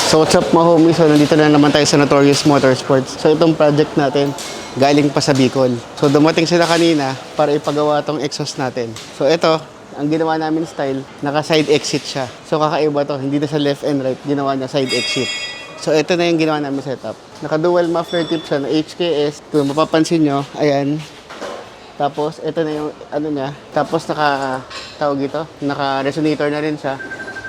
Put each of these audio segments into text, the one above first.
So what's up mga homies? So nandito na naman tayo sa Notorious Motorsports. So itong project natin, galing pa sa Bicol. So dumating sila kanina para ipagawa tong exhaust natin. So ito, ang ginawa namin style, naka side exit siya. So kakaiba to, hindi na sa left and right, ginawa niya side exit. So ito na yung ginawa namin setup. Naka dual muffler tip siya na HKS. Kung mapapansin nyo, ayan. Tapos ito na yung ano niya. Tapos tawag ito, naka resonator na rin siya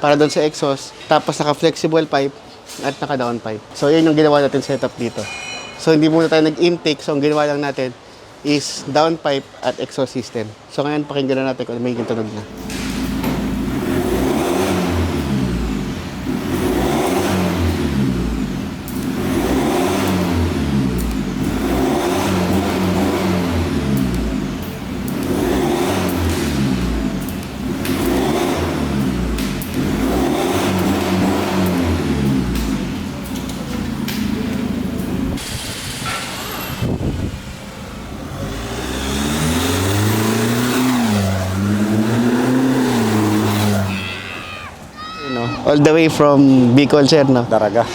para doon sa exhaust. Tapos naka flexible pipe at naka down pipe. So yun yung ginawa natin setup dito. So hindi muna tayo nag-intake. So ang ginawa lang natin is down pipe at exhaust system. So ngayon pakinggan na natin kung may tunog na. All the way from Bicol, sir, no? Daraga.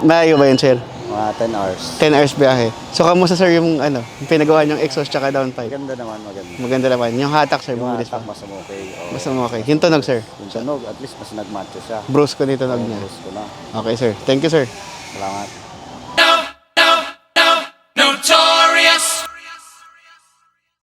Malayo ba yun, sir? Mga 10 hours. 10 hours biyahe. So, kamusta, sir, yung yung pinagawa niyong exhaust tsaka downpipe? Maganda naman, maganda. Maganda naman. Yung hatak, sir, Yung bumilis pa. atak, mas okay. Oh. Mas okay. Yung tunog, sir? Yung tunog, at least mas nagmatcho siya. Bruce ko nito tunog niya. Gusto ko na. Okay, sir. Thank you, sir. Salamat.